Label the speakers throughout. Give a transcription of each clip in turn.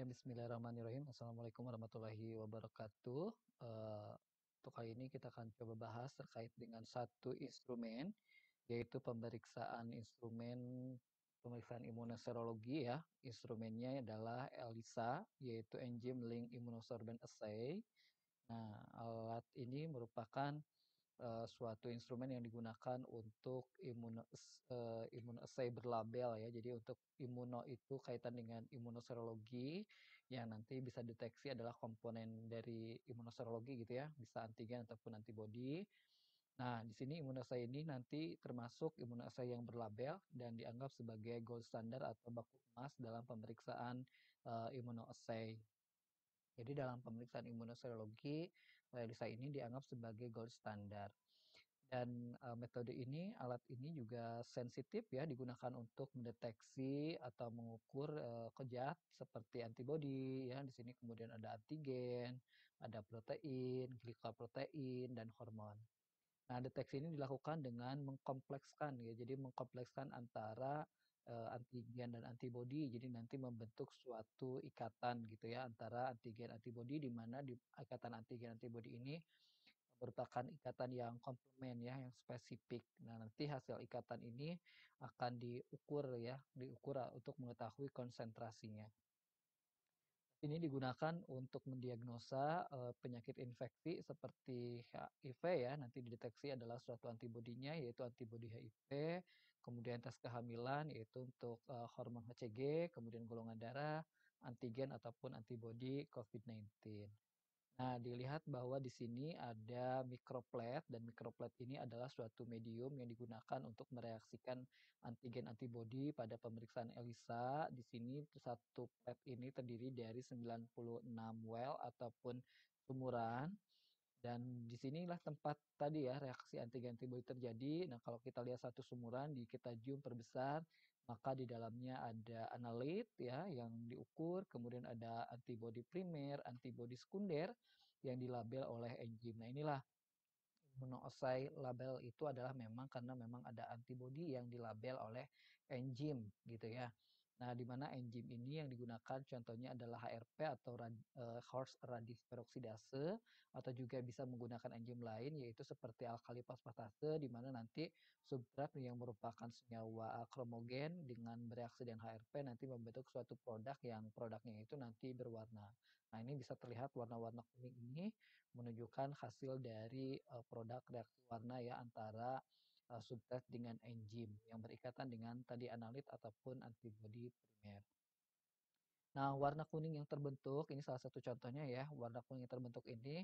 Speaker 1: Ya, bismillahirrahmanirrahim. Assalamualaikum warahmatullahi wabarakatuh. Eh, untuk kali ini kita akan coba bahas terkait dengan satu instrumen, yaitu pemeriksaan imunoserologi ya. Instrumennya adalah ELISA, yaitu Enzyme Linked Immunosorbent Assay. Nah, alat ini merupakan suatu instrumen yang digunakan untuk imunoassay berlabel ya. Jadi untuk imuno itu kaitan dengan imunoserologi yang nanti bisa deteksi adalah komponen dari imunoserologi gitu ya, bisa antigen ataupun antibodi. Nah, di sini imunoassay ini nanti termasuk imunoassay yang berlabel dan dianggap sebagai gold standard atau baku emas dalam pemeriksaan imunoassay. Jadi dalam pemeriksaan imunoserologi, ELISA ini dianggap sebagai gold standard. Dan metode ini, alat ini juga sensitif ya, digunakan untuk mendeteksi atau mengukur zat seperti antibodi ya. Di sini kemudian ada antigen, ada protein, glikoprotein, dan hormon. Nah, deteksi ini dilakukan dengan mengkomplekskan ya. Jadi mengkomplekskan antara antigen dan antibodi. Jadi nanti membentuk suatu ikatan gitu ya antara antigen antibodi di mana di ikatan antigen antibodi ini merupakan ikatan yang komplement ya, yang spesifik. Nah, nanti hasil ikatan ini akan diukur ya, diukur untuk mengetahui konsentrasinya. Ini digunakan untuk mendiagnosa penyakit infeksi seperti HIV ya, nanti dideteksi adalah suatu antibodinya yaitu antibodi HIV, kemudian tes kehamilan yaitu untuk hormon HCG, kemudian golongan darah, antigen ataupun antibodi COVID-19. Nah, dilihat bahwa di sini ada mikroplet dan mikroplet ini adalah suatu medium yang digunakan untuk mereaksikan antigen antibodi pada pemeriksaan ELISA. Di sini satu plet ini terdiri dari 96 well ataupun sumuran dan di sinilah tempat tadi ya reaksi antigen antibodi terjadi. Nah, kalau kita lihat satu sumuran kita zoom perbesar, maka di dalamnya ada analit ya yang diukur, kemudian ada antibodi primer, antibodi sekunder yang dilabel oleh enzim. Nah, inilah immunoassay label itu adalah memang karena memang ada antibodi yang dilabel oleh enzim gitu ya. Nah, di mana enzim ini yang digunakan contohnya adalah HRP atau horse radish peroksidase atau juga bisa menggunakan enzim lain yaitu seperti alkali fosfatase di mana nanti substrat yang merupakan senyawa kromogen dengan bereaksi dengan HRP nanti membentuk suatu produk yang produknya itu nanti berwarna. Nah, ini bisa terlihat warna-warna kuning ini menunjukkan hasil dari produk reaksi warna ya antara substrat dengan enzim yang berikatan dengan tadi analit ataupun antibodi primer. Nah, warna kuning yang terbentuk ini salah satu contohnya ya. Warna kuning yang terbentuk ini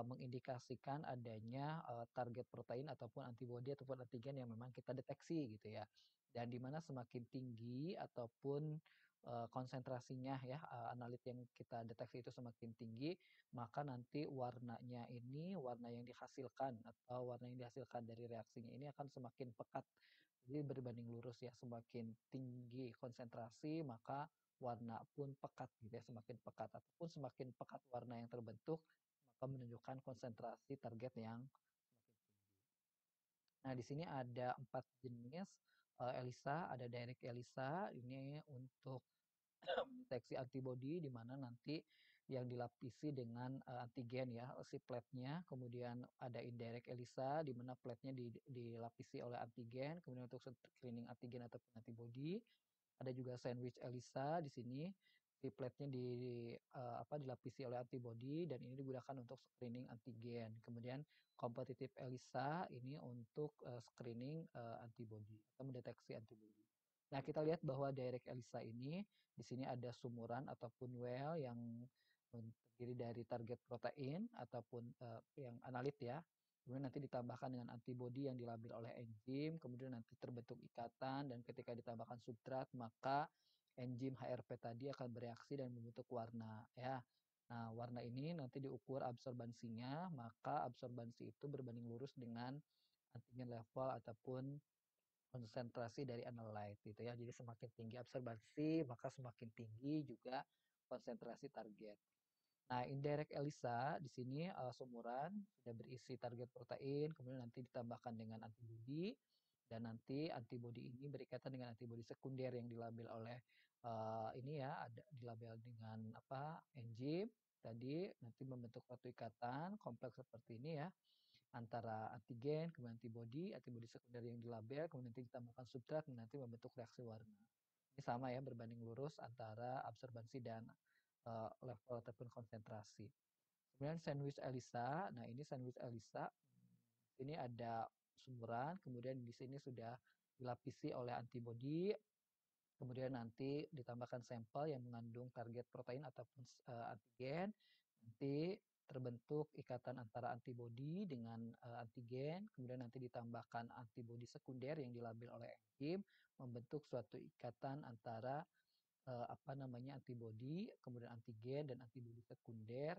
Speaker 1: mengindikasikan adanya target protein ataupun antibodi ataupun antigen yang memang kita deteksi gitu ya. Dan di mana semakin tinggi ataupun konsentrasinya ya analit yang kita deteksi itu semakin tinggi, maka nanti warnanya ini warna yang dihasilkan atau warna yang dihasilkan dari reaksinya ini akan semakin pekat. Jadi berbanding lurus ya, semakin tinggi konsentrasi maka warna pun pekat gitu ya, semakin pekat ataupun semakin pekat warna yang terbentuk maka menunjukkan konsentrasi target yang semakin tinggi. Nah, di sini ada 4 jenis ELISA, ada direct ELISA ini untuk deteksi antibodi di mana nanti yang dilapisi dengan antigen ya si platnya, kemudian ada indirect ELISA di mana platnya dilapisi oleh antigen, kemudian untuk screening antigen ataupun antibodi. Ada juga sandwich ELISA di sini tripletnya dilapisi oleh antibodi dan ini digunakan untuk screening antigen. Kemudian kompetitif ELISA ini untuk screening antibodi atau mendeteksi antibodi. Nah, kita lihat bahwa direct ELISA ini di sini ada sumuran ataupun well yang terdiri dari target protein ataupun yang analit ya. Kemudian nanti ditambahkan dengan antibodi yang dilabel oleh enzim, kemudian nanti terbentuk ikatan dan ketika ditambahkan substrat maka enzim HRP tadi akan bereaksi dan membentuk warna ya. Nah, warna ini nanti diukur absorbansinya, maka absorbansi itu berbanding lurus dengan antigen level ataupun konsentrasi dari analyte gitu ya. Jadi semakin tinggi absorbansi, maka semakin tinggi juga konsentrasi target. Nah, indirect ELISA di sini sumuran sudah berisi target protein, kemudian nanti ditambahkan dengan antibodi. dan nanti antibodi ini berikatan dengan antibodi sekunder yang dilabel oleh ini ya, ada dilabel dengan apa, enzim tadi, nanti membentuk suatu ikatan kompleks seperti ini ya, antara antigen, kemudian antibodi sekunder yang dilabel, kemudian nanti ditambahkan substrat, nanti membentuk reaksi warna. Ini sama ya, berbanding lurus antara absorbansi dan level ataupun konsentrasi. Kemudian sandwich ELISA, nah ini sandwich ELISA, ini ada sumuran, kemudian di sini sudah dilapisi oleh antibodi, kemudian nanti ditambahkan sampel yang mengandung target protein ataupun antigen, nanti terbentuk ikatan antara antibodi dengan antigen, kemudian nanti ditambahkan antibodi sekunder yang dilabel oleh enzim, membentuk suatu ikatan antara apa namanya antibodi, kemudian antigen dan antibodi sekunder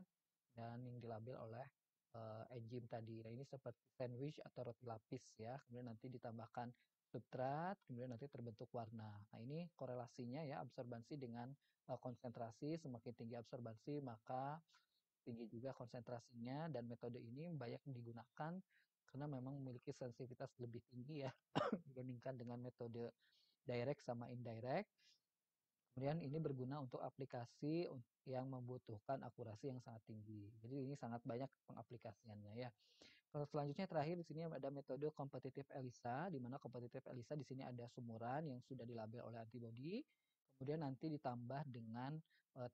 Speaker 1: dan yang dilabel oleh enzim tadi. Nah, ini seperti sandwich atau roti lapis ya. Kemudian nanti ditambahkan substrat, kemudian nanti terbentuk warna. Nah, ini korelasinya ya absorbansi dengan konsentrasi, semakin tinggi absorbansi maka tinggi juga konsentrasinya dan metode ini banyak digunakan karena memang memiliki sensitivitas lebih tinggi ya dibandingkan dengan metode direct sama indirect. Kemudian ini berguna untuk aplikasi yang membutuhkan akurasi yang sangat tinggi. Jadi ini sangat banyak pengaplikasiannya ya. Kalau selanjutnya terakhir di sini ada metode kompetitif ELISA, di mana kompetitif ELISA di sini ada sumuran yang sudah dilabel oleh antibodi, kemudian nanti ditambah dengan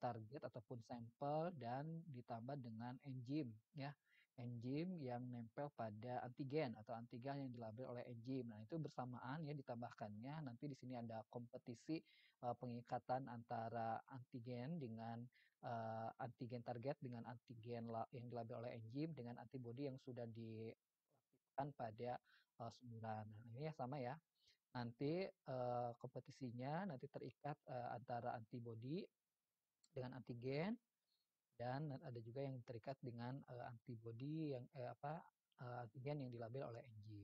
Speaker 1: target ataupun sampel dan ditambah dengan enzim ya. Enzim yang nempel pada antigen atau antigen yang dilabel oleh enzim. Nah, itu bersamaan ya ditambahkannya. Nanti di sini ada kompetisi pengikatan antara antigen dengan antigen target dengan antigen yang dilabel oleh enzim dengan antibodi yang sudah dilapiskan pada sumuran. Nah, ini ya sama ya. Nanti kompetisinya nanti terikat antara antibodi dengan antigen dan ada juga yang terikat dengan antibodi yang antigen yang dilabel oleh enzim.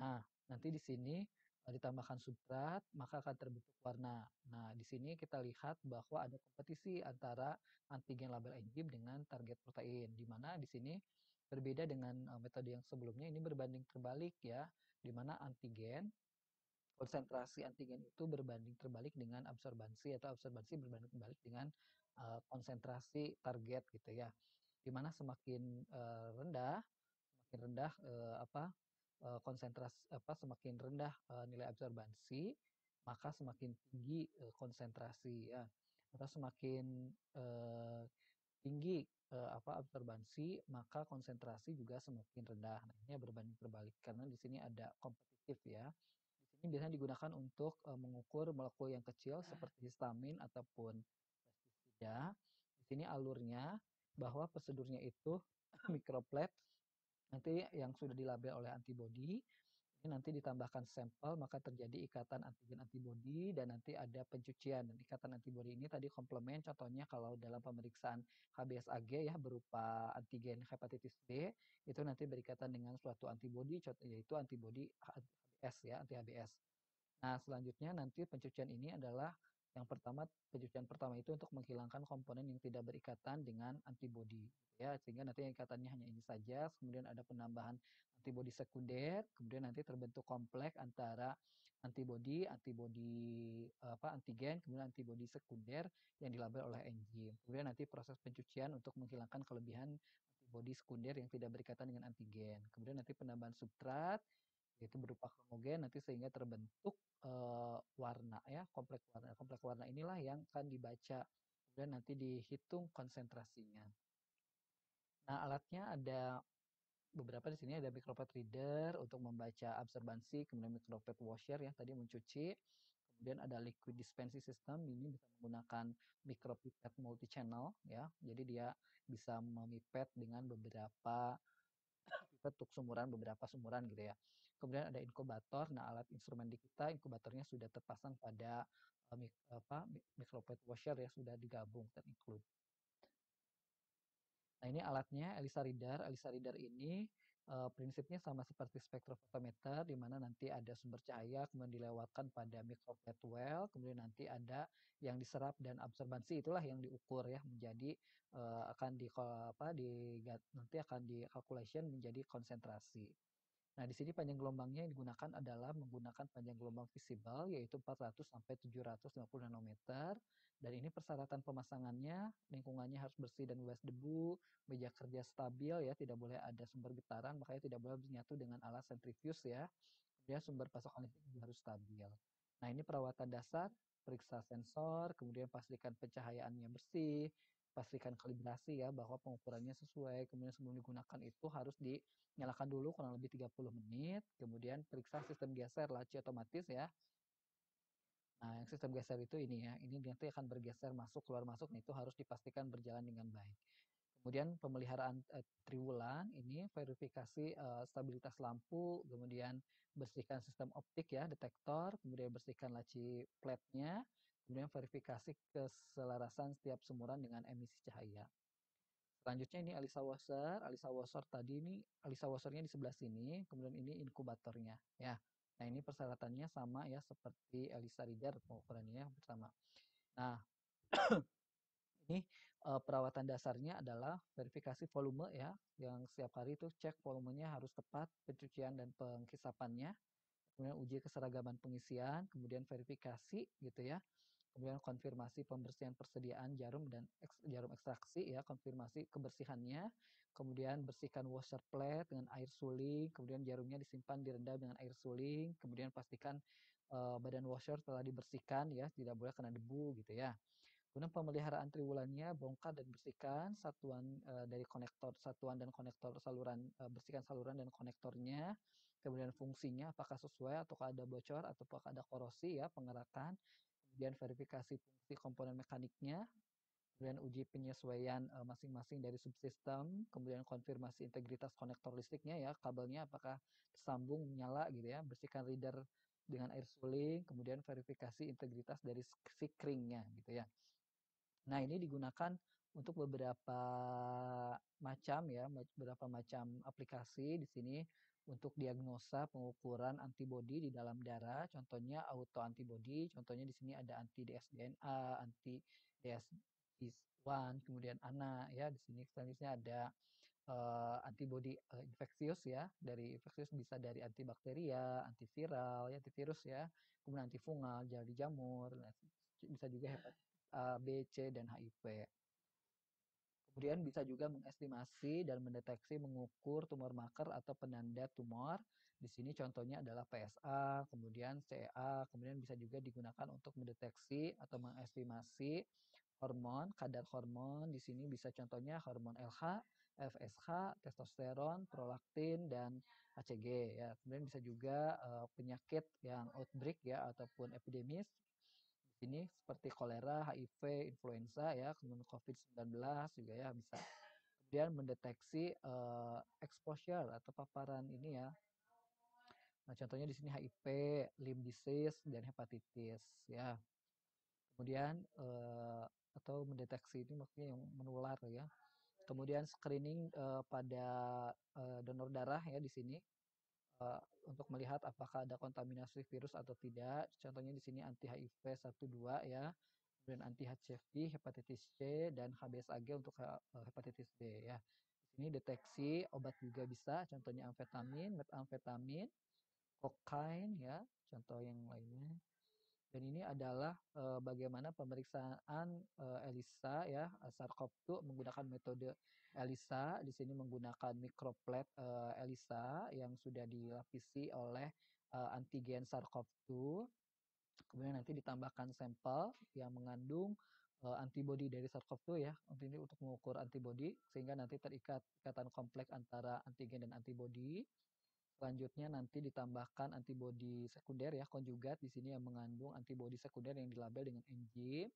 Speaker 1: Nah, nanti di sini ditambahkan substrat, maka akan terbentuk warna. Nah, di sini kita lihat bahwa ada kompetisi antara antigen label enzim dengan target protein, di mana di sini berbeda dengan metode yang sebelumnya, ini berbanding terbalik ya, di mana konsentrasi antigen itu berbanding terbalik dengan absorbansi atau absorbansi berbanding terbalik dengan konsentrasi target gitu ya. Di mana semakin rendah semakin rendah konsentrasi semakin rendah nilai absorbansi maka semakin tinggi konsentrasi ya atau semakin tinggi absorbansi maka konsentrasi juga semakin rendah. Nah, ini berbanding terbalik karena di sini ada kompetitif ya. Di sini biasanya digunakan untuk mengukur molekul yang kecil seperti histamin ataupun pestisida. Di sini alurnya bahwa prosedurnya itu mikroplet nanti yang sudah dilabel oleh antibodi ini nanti ditambahkan sampel maka terjadi ikatan antigen antibodi dan nanti ada pencucian dan ikatan antibodi ini tadi komplement contohnya kalau dalam pemeriksaan HBsAg ya berupa antigen hepatitis B itu nanti berikatan dengan suatu antibodi yaitu antibodi HBs ya anti HBs. Nah, selanjutnya nanti pencucian ini adalah yang pertama, pencucian pertama itu untuk menghilangkan komponen yang tidak berikatan dengan antibodi, gitu ya, sehingga nanti ikatannya hanya ini saja, kemudian ada penambahan antibodi sekunder, kemudian nanti terbentuk kompleks antara antibodi, antigen, kemudian antibodi sekunder yang dilabel oleh enzim. Kemudian nanti proses pencucian untuk menghilangkan kelebihan antibodi sekunder yang tidak berikatan dengan antigen. Kemudian nanti penambahan substrat yaitu berupa kromogen nanti sehingga terbentuk warna ya, kompleks warna. Kompleks warna inilah yang akan dibaca kemudian nanti dihitung konsentrasinya. Nah, alatnya ada beberapa di sini ada micropet reader untuk membaca absorbansi, kemudian micropet washer yang tadi mencuci, kemudian ada liquid dispensing system ini bisa menggunakan micropipet multi channel ya. Jadi dia bisa memipet dengan beberapa bentuk sumuran beberapa sumuran gitu ya. Kemudian ada inkubator. Nah, alat instrumen di kita inkubatornya sudah terpasang pada microplate washer ya sudah digabung include. Nah, ini alatnya ELISA reader. ELISA reader ini prinsipnya sama seperti spektrofotometer di mana nanti ada sumber cahaya kemudian dilewatkan pada microplate well, kemudian nanti ada yang diserap dan absorbansi itulah yang diukur ya menjadi akan di nanti akan di calculation menjadi konsentrasi. Nah, di sini panjang gelombangnya yang digunakan adalah menggunakan panjang gelombang visible yaitu 400 sampai 750 nanometer. Dan ini persyaratan pemasangannya, lingkungannya harus bersih dan bebas debu, meja kerja stabil ya, tidak boleh ada sumber getaran, makanya tidak boleh menyatu dengan alat sentrifuge ya. Kemudian sumber pasokan listrik juga harus stabil. Nah, ini perawatan dasar, periksa sensor, kemudian pastikan pencahayaannya bersih, pastikan kalibrasi ya bahwa pengukurannya sesuai. Kemudian sebelum digunakan itu harus dinyalakan dulu kurang lebih 30 menit. Kemudian periksa sistem geser laci otomatis ya. Nah, yang sistem geser itu ini ya, ini nanti akan bergeser masuk keluar masuk, nah itu harus dipastikan berjalan dengan baik. Kemudian pemeliharaan triwulan ini verifikasi stabilitas lampu, kemudian bersihkan sistem optik ya, detektor, kemudian bersihkan laci platnya, kemudian verifikasi keselarasan setiap sumuran dengan emisi cahaya. Selanjutnya ini Alisa Wasser. Alisa Wasser tadi ini Alisa Wassernya di sebelah sini, kemudian ini inkubatornya ya. Nah, ini persyaratannya sama ya seperti Elisa Reader pengukurannya yang pertama. Nah, ini perawatan dasarnya adalah verifikasi volume ya, yang setiap hari itu cek volumenya harus tepat, pencucian dan penghisapannya, kemudian uji keseragaman pengisian, kemudian verifikasi gitu ya, kemudian konfirmasi pembersihan persediaan jarum dan jarum ekstraksi ya, konfirmasi kebersihannya, kemudian bersihkan washer plate dengan air suling, kemudian jarumnya disimpan direndam dengan air suling, kemudian pastikan badan washer telah dibersihkan ya, tidak boleh kena debu gitu ya. Kemudian pemeliharaan triwulannya bongkar dan bersihkan satuan dari konektor satuan dan konektor saluran, bersihkan saluran dan konektornya. Kemudian fungsinya apakah sesuai ataukah ada bocor ataukah ada korosi ya pengerakan. Kemudian verifikasi fungsi komponen mekaniknya, kemudian uji penyesuaian masing-masing dari subsistem, kemudian konfirmasi integritas konektor listriknya ya, kabelnya apakah tersambung nyala gitu ya, bersihkan reader dengan air suling, kemudian verifikasi integritas dari sikringnya gitu ya. Nah, ini digunakan untuk beberapa macam ya, beberapa macam aplikasi di sini untuk diagnosa pengukuran antibodi di dalam darah. Contohnya auto antibody, contohnya di sini ada anti dsDNA, anti DS1, kemudian ANA ya. Di sini selanjutnya ada antibodi infeksius ya. Dari infeksius bisa dari antibakteria, antiviral, ya, antivirus ya, kemudian antifungal, jadi jamur, nah, bisa juga hepatitis A, B, C, dan HIV. Kemudian bisa juga mengestimasi dan mendeteksi mengukur tumor marker atau penanda tumor. Di sini contohnya adalah PSA, kemudian CA, kemudian bisa juga digunakan untuk mendeteksi atau mengestimasi hormon, kadar hormon. Di sini bisa contohnya hormon LH, FSH, testosteron, prolaktin, dan HCG ya. Kemudian bisa juga penyakit yang outbreak ya ataupun epidemis di sini seperti kolera, HIV, influenza ya, kemudian COVID-19 juga ya bisa. Kemudian mendeteksi exposure atau paparan ini ya. Nah, contohnya di sini HIV, limb disease dan hepatitis ya. Kemudian atau mendeteksi ini maksudnya yang menular ya. Kemudian screening pada donor darah ya di sini untuk melihat apakah ada kontaminasi virus atau tidak. Contohnya di sini anti HIV 1-2 ya, kemudian anti HCV, hepatitis C, dan HBsAg untuk hepatitis B ya. Di sini deteksi obat juga bisa, contohnya amfetamin, metamfetamin, kokain ya, contoh yang lainnya. Dan ini adalah bagaimana pemeriksaan ELISA ya, SARS-CoV-2 menggunakan metode ELISA. Di sini menggunakan microplate ELISA yang sudah dilapisi oleh antigen SARS-CoV-2. Kemudian nanti ditambahkan sampel yang mengandung antibodi dari SARS-CoV-2 ya. Untuk ini untuk mengukur antibodi sehingga nanti terikat ikatan kompleks antara antigen dan antibodi. Selanjutnya nanti ditambahkan antibodi sekunder ya, konjugat di sini yang mengandung antibodi sekunder yang dilabel dengan enzim.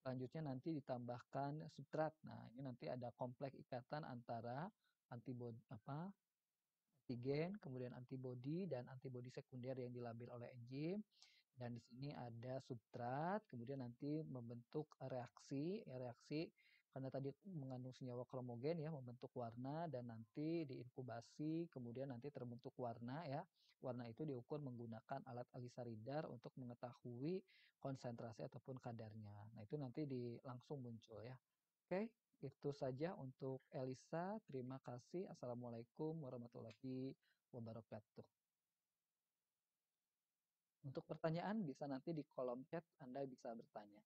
Speaker 1: Selanjutnya nanti ditambahkan substrat. Nah, ini nanti ada kompleks ikatan antara antibodi antigen, kemudian antibodi dan antibodi sekunder yang dilabel oleh enzim. Dan di sini ada substrat, kemudian nanti membentuk reaksi, ya reaksi karena tadi mengandung senyawa kromogen ya, membentuk warna dan nanti diinkubasi, kemudian nanti terbentuk warna ya. Warna itu diukur menggunakan alat ELISA reader untuk mengetahui konsentrasi ataupun kadarnya. Nah, itu nanti langsung muncul ya. Oke, itu saja untuk ELISA. Terima kasih. Assalamualaikum warahmatullahi wabarakatuh. Untuk pertanyaan bisa nanti di kolom chat Anda bisa bertanya.